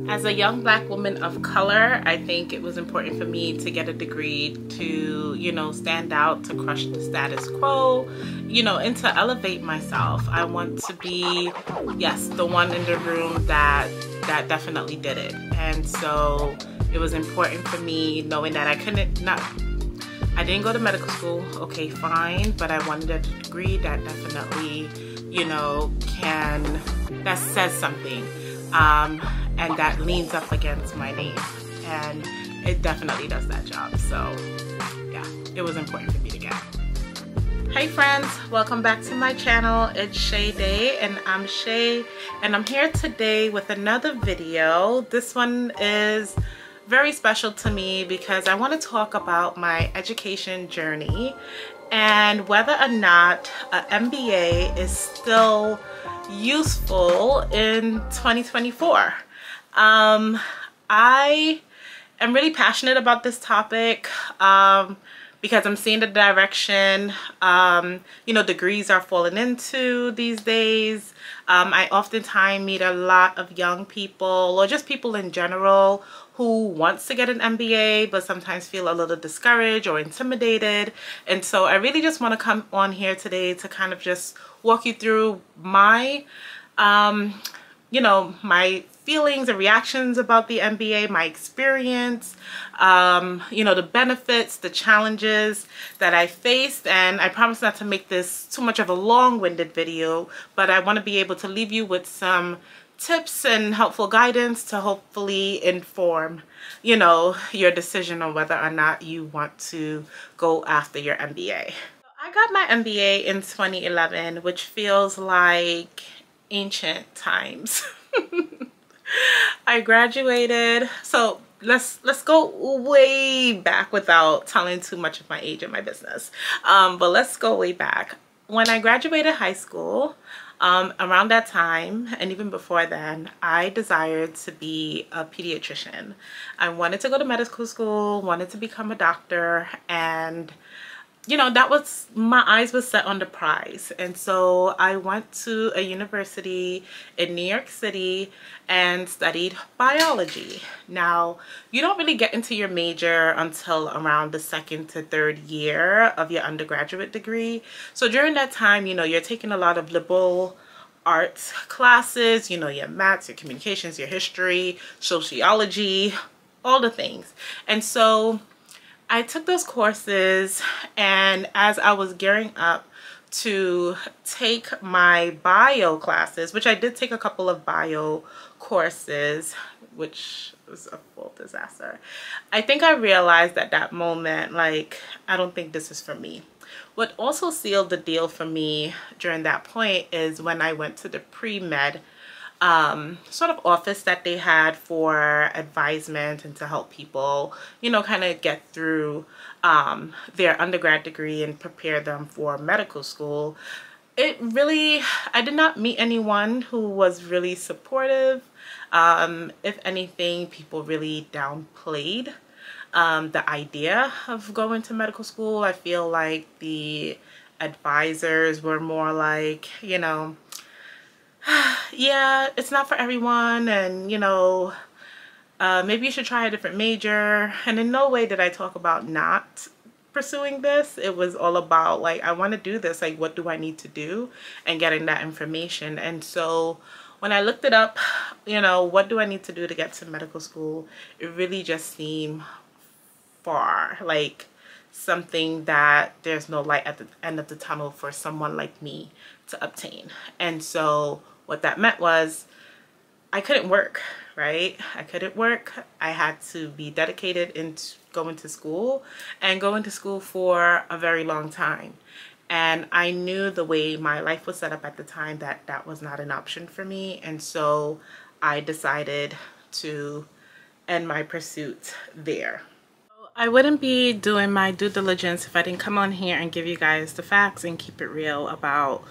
As a young black woman of color, I think it was important for me to get a degree to, you know, stand out, to crush the status quo, you know, and to elevate myself. I want to be, yes, the one in the room that definitely did it. And so it was important for me knowing that I didn't go to medical school, okay, fine, but I wanted a degree that definitely, you know, that says something. And that leans up against my name, and it definitely does that job. So yeah, it was important for me to get. Hey friends, welcome back to my channel. It's Shay Day, and I'm Shay, and I'm here today with another video. This one is very special to me because I want to talk about my education journey and whether or not an MBA is still useful in 2024. I am really passionate about this topic because I'm seeing the direction you know, degrees are falling into these days. I oftentimes meet a lot of young people, or just people in general, who wants to get an MBA but sometimes feel a little discouraged or intimidated. And so I really just want to come on here today to kind of just walk you through my you know, my feelings and reactions about the MBA, my experience, you know, the benefits, the challenges that I faced. And I promise not to make this too much of a long-winded video, but I want to be able to leave you with some tips and helpful guidance to hopefully inform, you know, your decision on whether or not you want to go after your MBA. I got my MBA in 2011, which feels like ancient times. I graduated, so let's go way back without telling too much of my age and my business, but let's go way back. When I graduated high school, around that time and even before then, I desired to be a pediatrician. I wanted to go to medical school, wanted to become a doctor, and you know, that was, my eyes were set on the prize. And so I went to a university in New York City and studied biology. Now, you don't really get into your major until around the second to third year of your undergraduate degree. So during that time, you know, you're taking a lot of liberal arts classes, you know, your maths, your communications, your history, sociology, all the things. And so I took those courses, and as I was gearing up to take my bio classes, which I did take a couple of bio courses, which was a full disaster, I think I realized at that moment, like, I don't think this is for me. What also sealed the deal for me during that point is when I went to the pre-med sort of office that they had for advisement and to help people, you know, kind of get through their undergrad degree and prepare them for medical school. It really, I did not meet anyone who was really supportive. If anything, people really downplayed the idea of going to medical school. I feel like the advisors were more like, you know, yeah, it's not for everyone, and you know, maybe you should try a different major. And in no way did I talk about not pursuing this. It was all about, like, I want to do this, like, what do I need to do, and getting that information. And so when I looked it up, you know, what do I need to do to get to medical school, it really just seemed far, like something that there's no light at the end of the tunnel for someone like me to obtain. And so what that meant was I couldn't work, right? I couldn't work. I had to be dedicated into going to school, and going to school for a very long time. And I knew the way my life was set up at the time that that was not an option for me. And so I decided to end my pursuit there. I wouldn't be doing my due diligence if I didn't come on here and give you guys the facts and keep it real about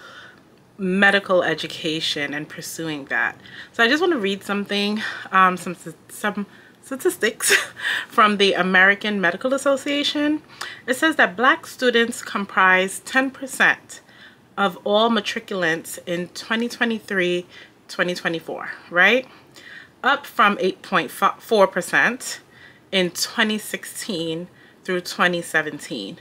medical education and pursuing that. So I just want to read something, some statistics from the American Medical Association. It says that Black students comprise 10% of all matriculants in 2023-2024, right? up from 8.4% in 2016 through 2017.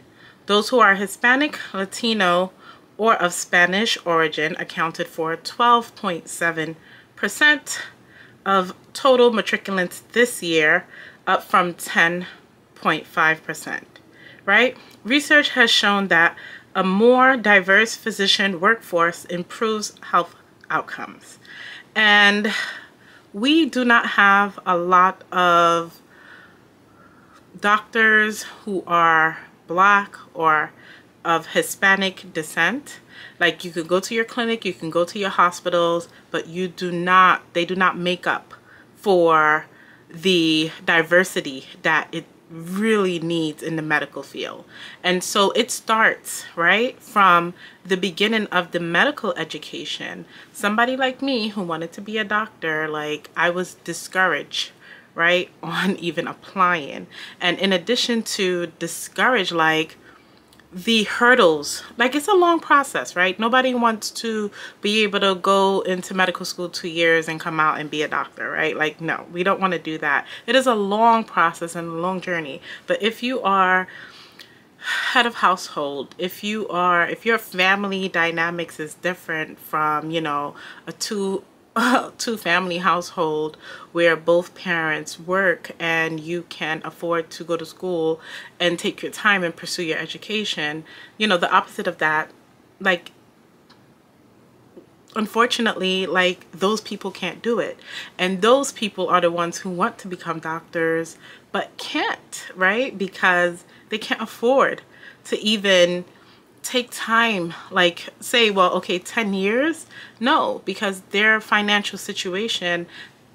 Those who are Hispanic, Latino, or of Spanish origin accounted for 12.7% of total matriculants this year, up from 10.5%, right? Research has shown that a more diverse physician workforce improves health outcomes. And we do not have a lot of doctors who are Black or of Hispanic descent. Like, you can go to your clinic, you can go to your hospitals, but they do not make up for the diversity that it really needs in the medical field. And so it starts right from the beginning of the medical education. Somebody like me who wanted to be a doctor, like, I was discouraged, right, on even applying. And in addition to discouraged, like, the hurdles, like, it's a long process, right? Nobody wants to be able to go into medical school 2 years and come out and be a doctor, right? Like, no, we don't want to do that. It is a long process and a long journey. But if you are head of household, if your family dynamics is different from, you know, a two family household where both parents work and you can afford to go to school and take your time and pursue your education, you know, the opposite of that, like, unfortunately, like, those people can't do it. And those people are the ones who want to become doctors but can't, right? Because they can't afford to even take time, like, say, well, okay, 10 years. No, because their financial situation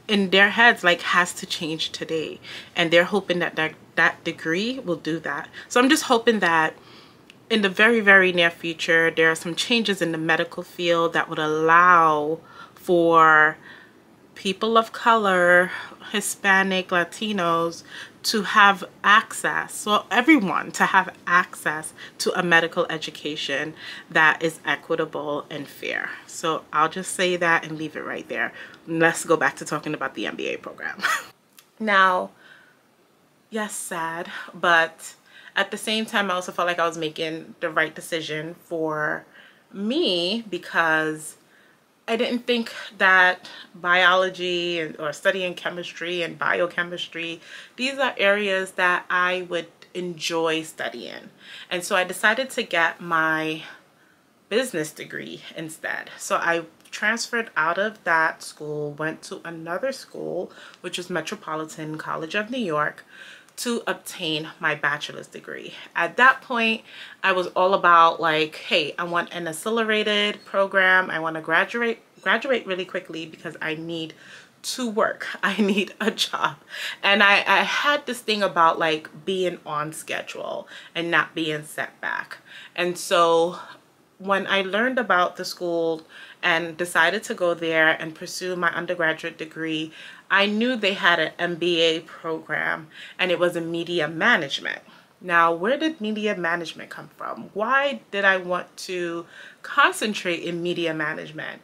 in their heads, like, has to change today, and they're hoping that that degree will do that. So I'm just hoping that in the very, very near future, there are some changes in the medical field that would allow for people of color, Hispanic, Latinos, to have access, so everyone to have access to a medical education that is equitable and fair. So I'll just say that and leave it right there. Let's go back to talking about the MBA program. Now, yes, sad, but at the same time, I also felt like I was making the right decision for me, because I didn't think that biology or studying chemistry and biochemistry, these are areas that I would enjoy studying. And so I decided to get my business degree instead. So I transferred out of that school, went to another school, which is Metropolitan College of New York, to obtain my bachelor's degree. At that point, I was all about, like, hey, I want an accelerated program. I want to graduate really quickly because I need to work. I need a job. And I had this thing about, like, being on schedule and not being set back. And so when I learned about the school and decided to go there and pursue my undergraduate degree, I knew they had an MBA program, and it was in media management. Now, where did media management come from? Why did I want to concentrate in media management?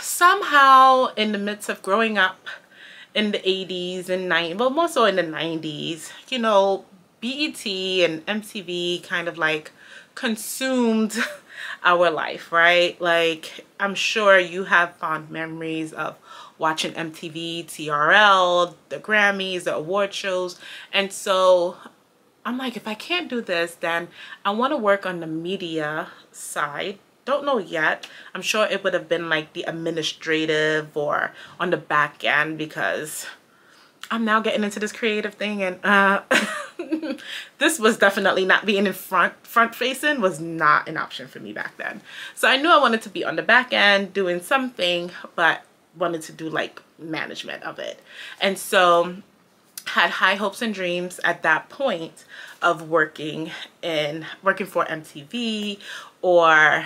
Somehow, in the midst of growing up in the 80s and 90s, well, more so in the 90s, you know, BET and MTV kind of, like, consumed our life, right? Like, I'm sure you have fond memories of watching MTV, TRL, the Grammys, the award shows. And so I'm like, if I can't do this, then I want to work on the media side. Don't know yet. I'm sure it would have been like the administrative or on the back end, because I'm now getting into this creative thing, and this was definitely not being in front facing was not an option for me back then. So I knew I wanted to be on the back end doing something, but wanted to do, like, management of it. And so had high hopes and dreams at that point of working for MTV or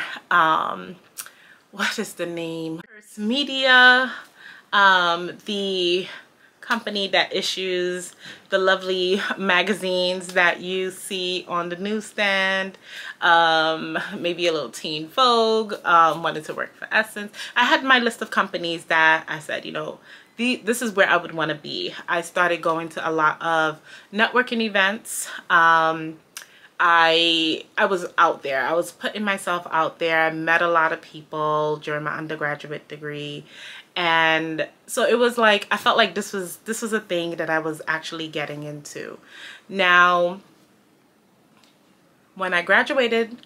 what is the name? Media, the company that issues the lovely magazines that you see on the newsstand, maybe a little Teen Vogue, wanted to work for Essence. I had my list of companies that I said, you know, this is where I would want to be. I started going to a lot of networking events. I was out there. I was putting myself out there. I met a lot of people during my undergraduate degree. And so it was like, I felt like this was a thing that I was actually getting into. Now, when I graduated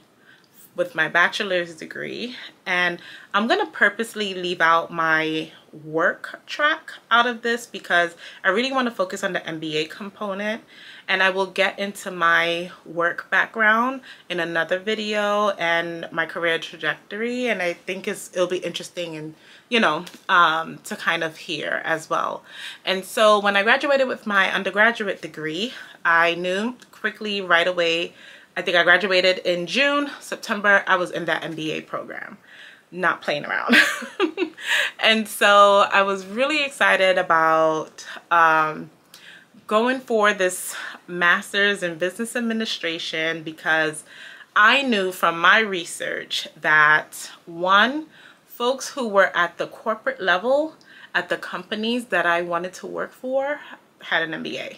with my bachelor's degree, and I'm gonna purposely leave out my work track out of this because I really want to focus on the MBA component, and I will get into my work background in another video and my career trajectory, and I think it'll be interesting and to kind of hear as well. And so when I graduated with my undergraduate degree, I knew quickly right away. I think I graduated in June. September, I was in that MBA program, not playing around. And so I was really excited about going for this master's in business administration because I knew from my research that one, folks who were at the corporate level at the companies that I wanted to work for had an MBA,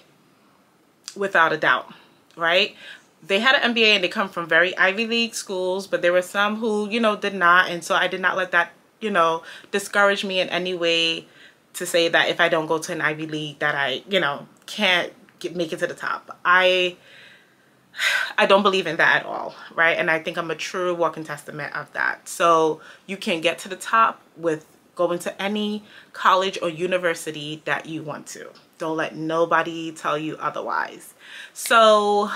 without a doubt, right? They had an MBA and they come from very Ivy League schools, but there were some who, did not. And so I did not let that, discourage me in any way to say that if I don't go to an Ivy League that I, can't make it to the top. I don't believe in that at all, right? And I think I'm a true walking testament of that. So you can get to the top with going to any college or university that you want to. Don't let nobody tell you otherwise. So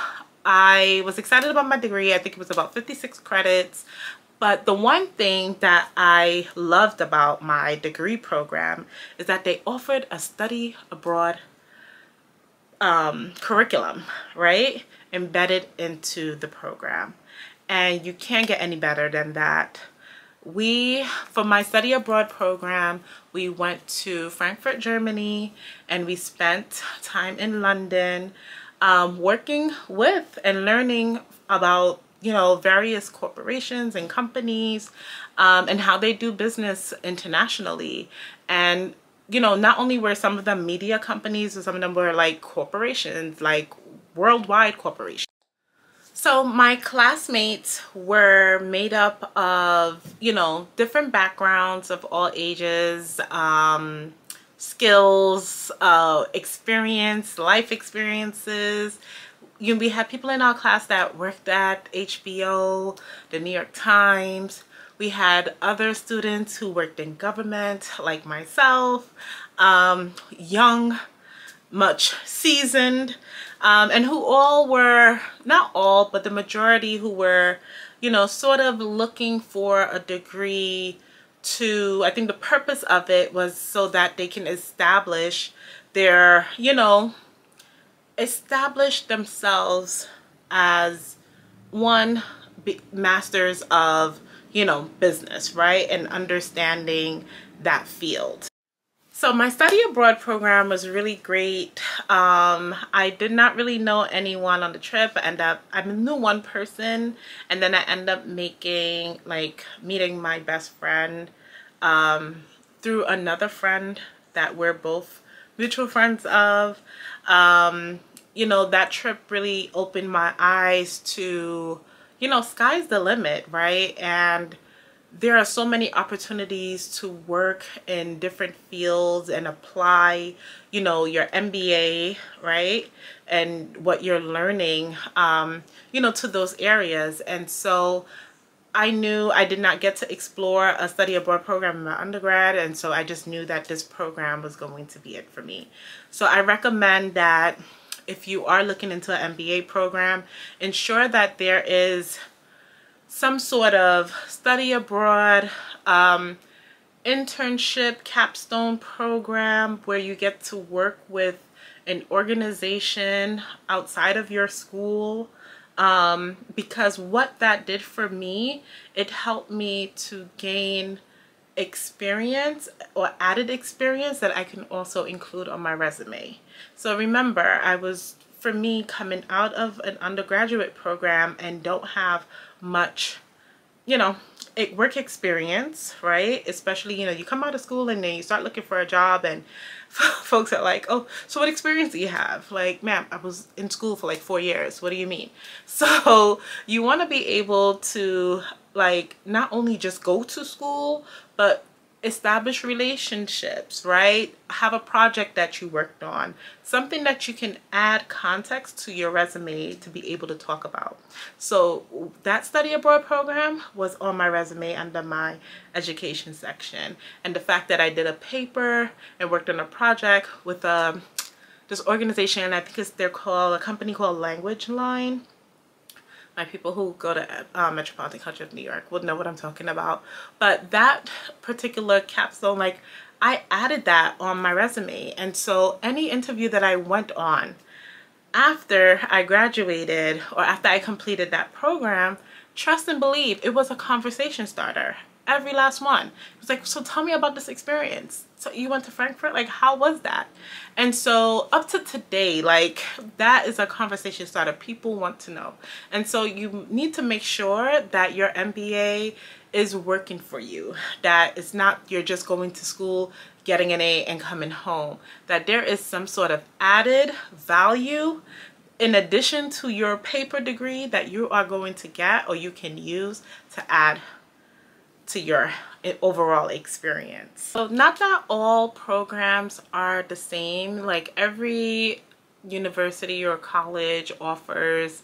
I was excited about my degree. I think it was about 56 credits. But the one thing that I loved about my degree program is that they offered a study abroad curriculum, right? Embedded into the program. And you can't get any better than that. For my study abroad program, we went to Frankfurt, Germany, and we spent time in London, working with and learning about, various corporations and companies, and how they do business internationally. And, not only were some of them media companies, but some of them were like corporations, like worldwide corporations. So my classmates were made up of, different backgrounds of all ages, skills, experience, life experiences. We had people in our class that worked at HBO, the New York Times. We had other students who worked in government, like myself, young, much seasoned, and who all were, not all, but the majority who were, sort of looking for a degree to, I think the purpose of it was so that they can establish their, establish themselves as one, masters of, business, right? And understanding that field. So my study abroad program was really great. I did not really know anyone on the trip. I knew one person, and then I ended up meeting my best friend through another friend that we're both mutual friends of. That trip really opened my eyes to, sky's the limit, right? And there are so many opportunities to work in different fields and apply, your MBA, right? And what you're learning, to those areas. And so I knew I did not get to explore a study abroad program in my undergrad. And so I just knew that this program was going to be it for me. So I recommend that if you are looking into an MBA program, ensure that there is some sort of study abroad, internship, capstone program where you get to work with an organization outside of your school. Because what that did for me, it helped me to gain experience or added experience that I can also include on my resume. So remember, for me, coming out of an undergraduate program and don't have much, work experience, right? Especially, you know, you come out of school and then you start looking for a job, and folks are like, oh, so what experience do you have? Like, ma'am, I was in school for like 4 years. What do you mean? So you want to be able to, like, not only just go to school, but establish relationships, right? Have a project that you worked on, something that you can add context to your resume to be able to talk about. So that study abroad program was on my resume under my education section. And the fact that I did a paper and worked on a project with this organization, I think they're called, a company called Language Line. My people who go to Metropolitan College of New York would know what I'm talking about. But that particular capstone, like, I added that on my resume. And so any interview that I went on after I graduated or after I completed that program, trust and believe, it was a conversation starter. Every last one. It was like, so tell me about this experience. So you went to Frankfurt? Like, how was that? And so up to today, like, that is a conversation starter. People want to know. And so you need to make sure that your MBA is working for you. That it's not you're just going to school, getting an A and coming home. That there is some sort of added value in addition to your paper degree that you are going to get or you can use to add to your overall experience. So not that all programs are the same. Like, every university or college offers,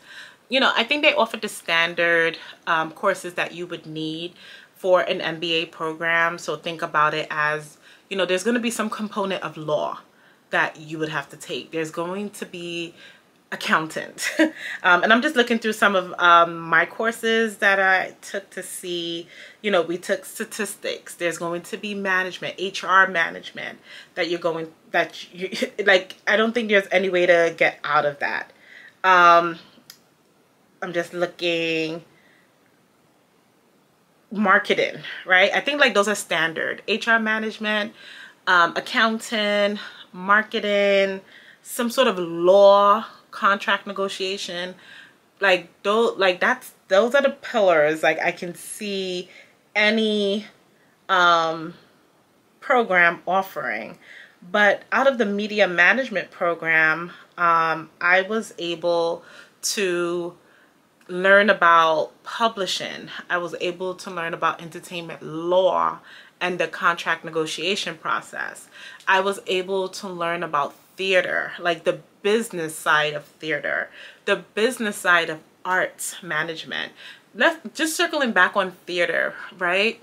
you know, I think they offer the standard courses that you would need for an MBA program. So think about it as, you know, there's going to be some component of law that you would have to take. There's going to be accountant. And I'm just looking through some of my courses that I took to see, you know, we took statistics. There's going to be management, HR management that you're going, that you, like, I don't think there's any way to get out of that. I'm just looking, marketing, right? I think like those are standard. HR management, accountant, marketing, some sort of law, contract negotiation, like those, like those are the pillars. Like, I can see any program offering. But out of the media management program, I was able to learn about publishing. I was able to learn about entertainment law and the contract negotiation process. I was able to learn about theater, like the business side of theater, the business side of arts management. Just circling back on theater, right?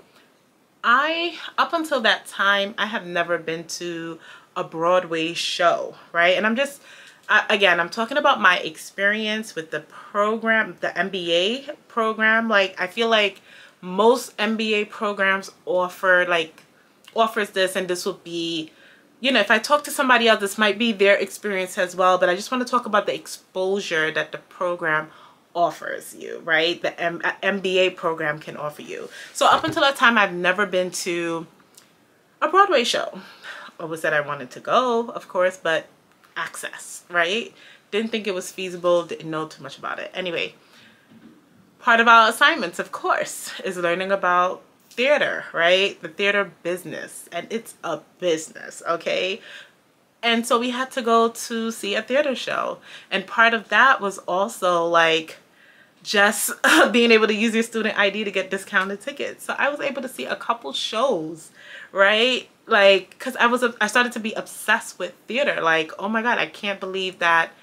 Up until that time, I have never been to a Broadway show, right? And I'm just, again, I'm talking about my experience with the program, the MBA program. Like, I feel like most MBA programs offers this, and this will be, you know, if I talk to somebody else, this might be their experience as well, but I just want to talk about the exposure that the program offers you, right? The MBA program can offer you. So up until that time, I've never been to a Broadway show. Always said I wanted to go, of course, but access, right? Didn't think it was feasible, didn't know too much about it. Anyway, part of our assignments, of course, is learning about theater, right? The theater business, and it's a business, okay? And so we had to go to see a theater show, and part of that was also like just being able to use your student ID to get discounted tickets. So I was able to see a couple shows, right? Like, because I started to be obsessed with theater. Like, oh my God, I can't believe that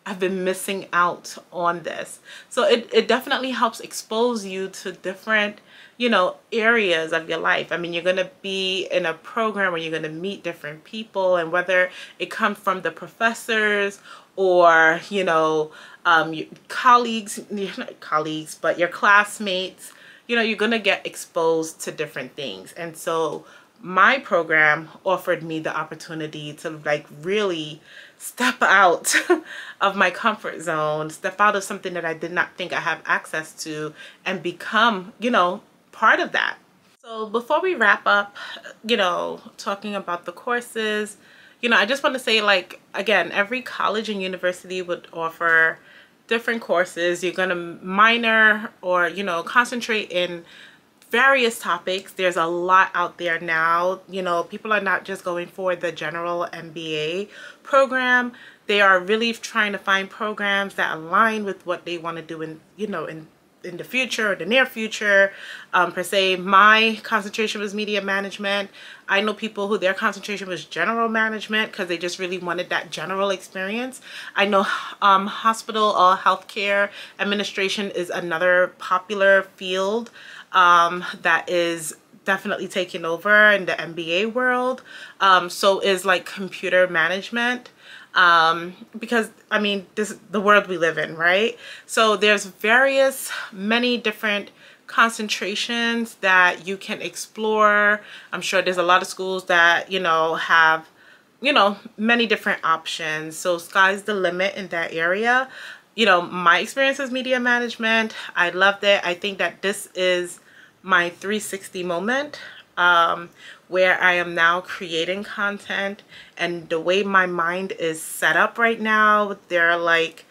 I've been missing out on this. So it definitely helps expose you to different, you know, areas of your life. I mean, you're going to be in a program where you're going to meet different people, and whether it comes from the professors or, you know, your colleagues, not colleagues, but your classmates, you know, you're going to get exposed to different things. And so my program offered me the opportunity to like really step out of my comfort zone, step out of something that I did not think I have access to, and become, you know, part of that. So before we wrap up, you know, talking about the courses, you know, I just want to say, like, again, every college and university would offer different courses. You're going to minor or, you know, concentrate in various topics. There's a lot out there now. You know, people are not just going for the general MBA program. They are really trying to find programs that align with what they want to do in, you know, in the future or the near future. Per se, my concentration was media management. I know people who their concentration was general management because they just really wanted that general experience. I know hospital or healthcare administration is another popular field that is definitely taking over in the MBA world. So is like computer management. Because I mean, this is the world we live in, right? So there's many different concentrations that you can explore. I'm sure there's a lot of schools that, you know, have, you know, many different options. So sky's the limit in that area. You know, my experience is media management. I loved it. I think that this is my 360 moment. Where I am now creating content, and the way my mind is set up right now, they're like,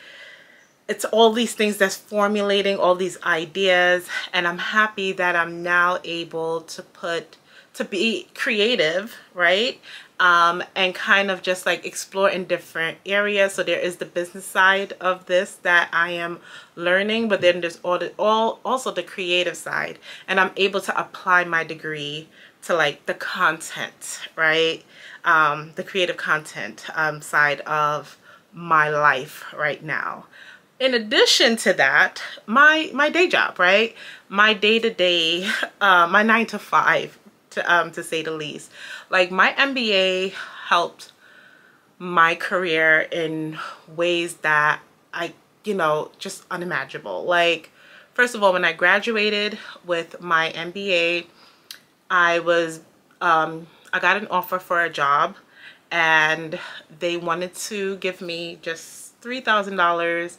it's all these things that's formulating all these ideas, and I'm happy that I'm now able to be creative, right? And kind of just like explore in different areas. So there is the business side of this that I am learning, but then there's also the creative side, and I'm able to apply my degree to like the content, right? The creative content side of my life right now. In addition to that, my day job, right? My day-to-day, my 9 to 5, to say the least. Like, my MBA helped my career in ways that you know, just unimaginable. Like, first of all, when I graduated with my MBA, I got an offer for a job, and they wanted to give me just $3,000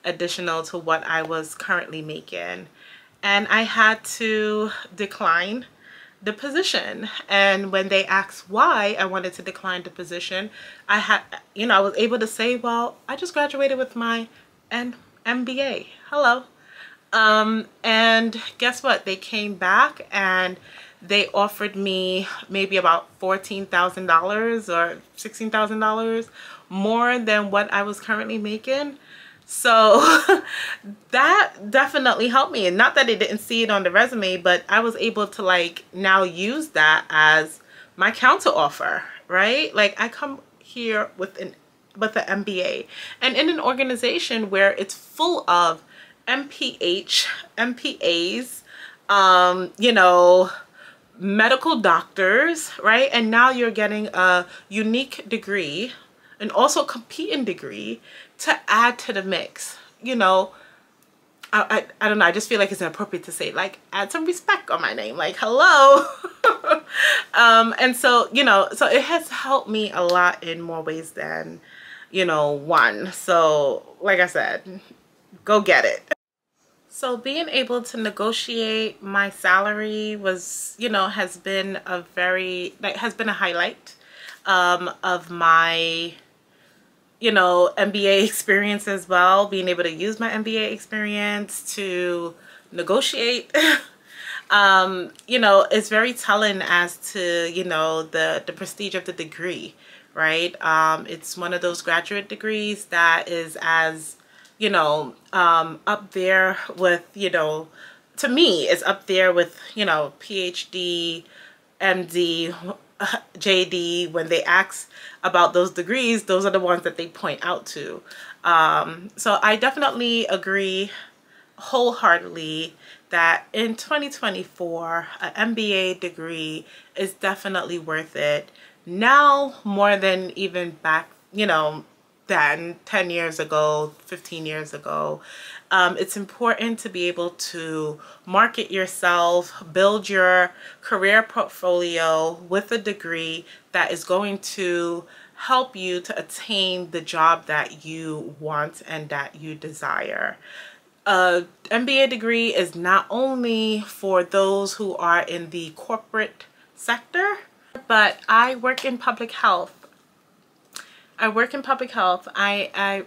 additional to what I was currently making. And I had to decline the position. And when they asked why I wanted to decline the position, I was able to say, well, I just graduated with my MBA. Hello. And guess what? They came back and they offered me maybe about $14,000 or $16,000 more than what I was currently making. So that definitely helped me. And not that they didn't see it on the resume, but I was able to like now use that as my counter offer, right? Like, I come here with an MBA, and in an organization where it's full of MPAs, you know, medical doctors, right? And now you're getting a unique degree and also competing degree to add to the mix. You know, I don't know, I just feel like it's inappropriate to say, like, add some respect on my name, like, hello. And so, you know, so it has helped me a lot in more ways than, you know, one. So like I said, go get it. So being able to negotiate my salary was, you know, has been a highlight of my, you know, MBA experience as well. Being able to use my MBA experience to negotiate, you know, it's very telling as to, you know, the prestige of the degree, right? It's one of those graduate degrees that is as, you know, up there with, you know, to me, it's up there with, you know, Ph.D., M.D., J.D. When they ask about those degrees, those are the ones that they point out to. So I definitely agree wholeheartedly that in 2024, an MBA degree is definitely worth it. Now more than even back, you know, than 10 years ago, 15 years ago. It's important to be able to market yourself, build your career portfolio with a degree that is going to help you to attain the job that you want and that you desire. An MBA degree is not only for those who are in the corporate sector, but I work in public health. I work in public health. I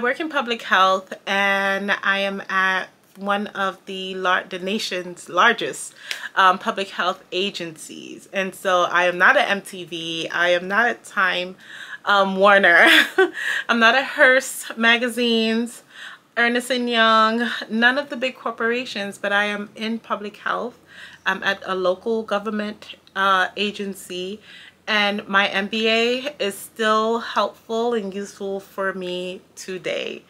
work in public health, and I am at one of the nation's largest public health agencies. And so I am not at MTV, I am not at Time Warner, I'm not at Hearst Magazines, Ernest & Young, none of the big corporations, but I am in public health. I'm at a local government agency, and my MBA is still helpful and useful for me today.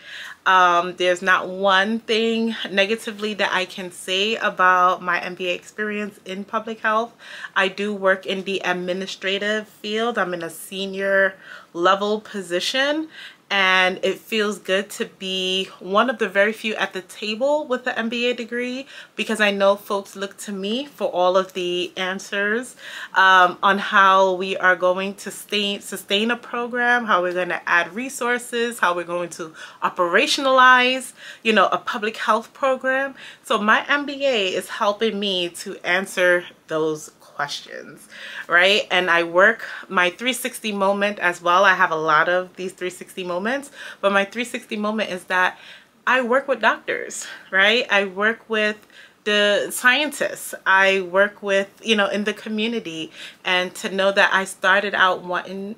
There's not one thing negatively that I can say about my MBA experience in public health. I do work in the administrative field. I'm in a senior level position, and it feels good to be one of the very few at the table with the MBA degree, because I know folks look to me for all of the answers on how we are going to sustain a program, how we're going to add resources, how we're going to operationalize, you know, a public health program. So my MBA is helping me to answer those questions, right? And I work my 360 moment as well. I have a lot of these 360 moments, but my 360 moment is that I work with doctors, right? I work with the scientists. I work with, you know, in the community, and to know that I started out wanting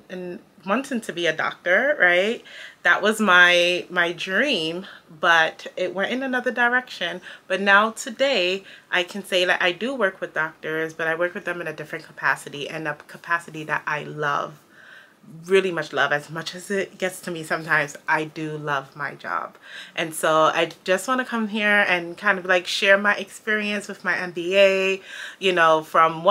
to be a doctor, right? That was my dream, but it went in another direction. But now today I can say that I do work with doctors, but I work with them in a different capacity, and a capacity that I love, really much love. As much as it gets to me sometimes, I do love my job. And so I just want to come here and kind of like share my experience with my MBA, you know, from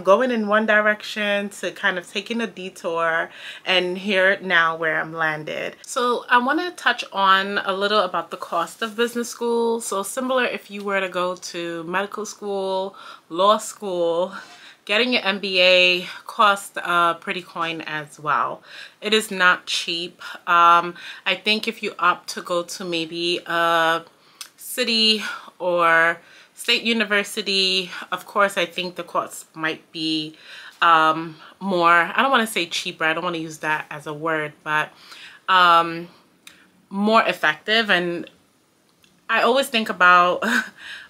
going in one direction to kind of taking a detour, and here now where I'm landed. So I want to touch on a little about the cost of business school. So similar if you were to go to medical school, law school, getting your MBA costs a pretty coin as well. It is not cheap. I think if you opt to go to maybe a city or state university, of course, I think the cost might be more, I don't want to say cheaper, I don't want to use that as a word, but more effective. And I always think about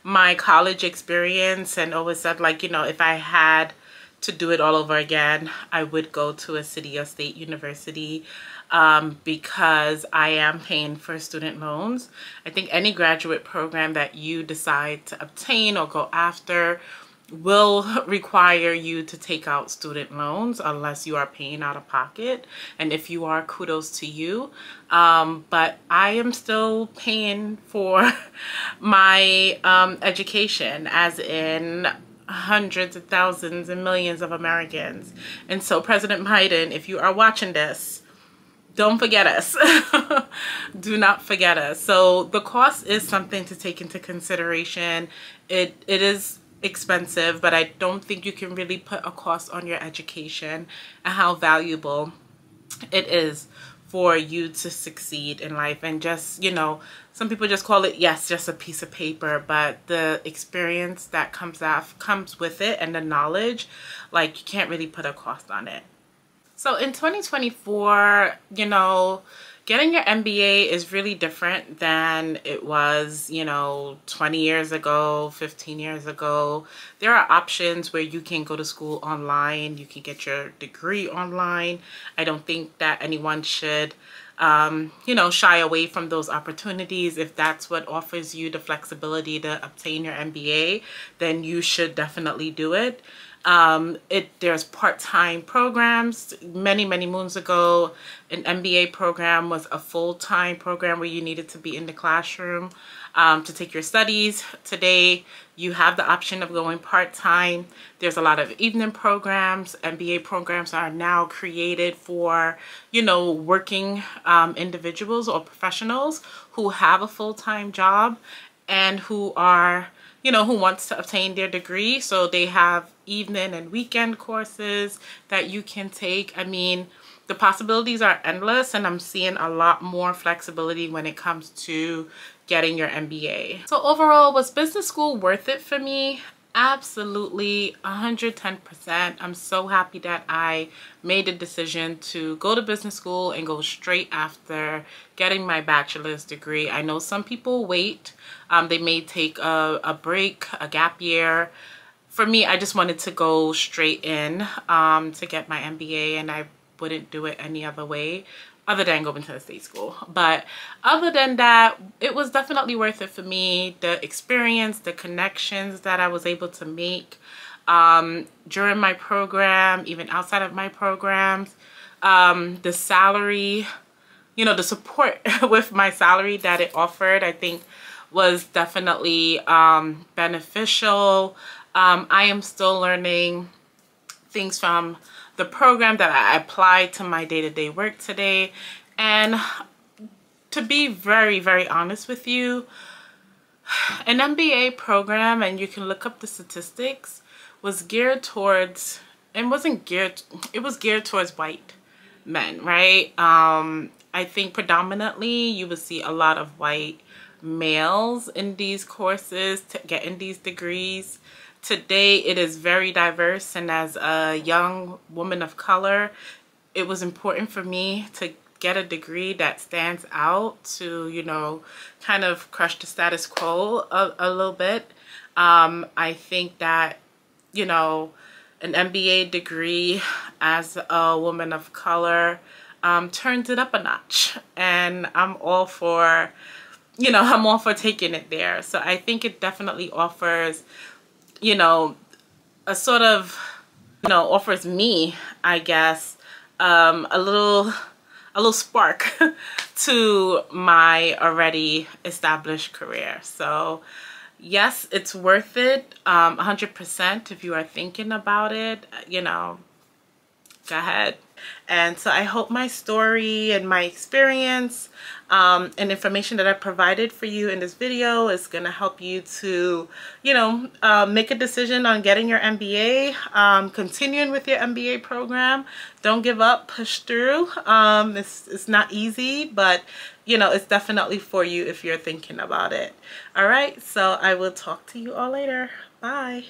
my college experience and always said, like, you know, if I had to do it all over again, I would go to a city or state university because I am paying for student loans. I think any graduate program that you decide to obtain or go after will require you to take out student loans unless you are paying out of pocket. And if you are, kudos to you. But I am still paying for my education, as in hundreds of thousands and millions of Americans. And so President Biden, if you are watching this, don't forget us. Do not forget us. So the cost is something to take into consideration. It is expensive, but I don't think you can really put a cost on your education and how valuable it is for you to succeed in life. And just, you know, some people just call it, yes, just a piece of paper, but the experience that comes with it and the knowledge, like, you can't really put a cost on it. So in 2024, you know, getting your MBA is really different than it was, you know, 20 years ago, 15 years ago. There are options where you can go to school online. You can get your degree online. I don't think that anyone should, you know, shy away from those opportunities. If that's what offers you the flexibility to obtain your MBA, then you should definitely do it. There's part-time programs. Many moons ago, an MBA program was a full-time program where you needed to be in the classroom to take your studies. Today, you have the option of going part-time. There's a lot of evening programs. MBA programs are now created for, you know, working individuals or professionals who have a full-time job and who are, you know, who wants to obtain their degree. So they have evening and weekend courses that you can take. I mean, the possibilities are endless, and I'm seeing a lot more flexibility when it comes to getting your MBA. So overall, was business school worth it for me? Absolutely, 110%. I'm so happy that I made the decision to go to business school and go straight after getting my bachelor's degree. I know some people wait. They may take a break, a gap year. For me, I just wanted to go straight in to get my MBA, and I wouldn't do it any other way other than going to the state school. But other than that, it was definitely worth it for me. The experience, the connections that I was able to make during my program, even outside of my programs, the salary, you know, the support with my salary that it offered, I think was definitely beneficial. I am still learning things from the program that I applied to my day-to-day work today. And to be very, very honest with you, an MBA program, and you can look up the statistics, was geared towards, it was geared towards white men, right? I think predominantly you would see a lot of white males in these courses to getting these degrees. Today it is very diverse, and as a young woman of color, it was important for me to get a degree that stands out to, you know, kind of crush the status quo a little bit. I think that, you know, an MBA degree as a woman of color turns it up a notch, and I'm all for, you know, I'm all for taking it there. So I think it definitely offers, you know, a sort of, you know, offers me, I guess, a little spark to my already established career. So yes, it's worth it, 100%. If you are thinking about it, you know, go ahead. And so I hope my story and my experience and information that I provided for you in this video is going to help you to, you know, make a decision on getting your MBA, continuing with your MBA program. Don't give up, push through. It's not easy, but, you know, it's definitely for you if you're thinking about it. All right, so I will talk to you all later. Bye.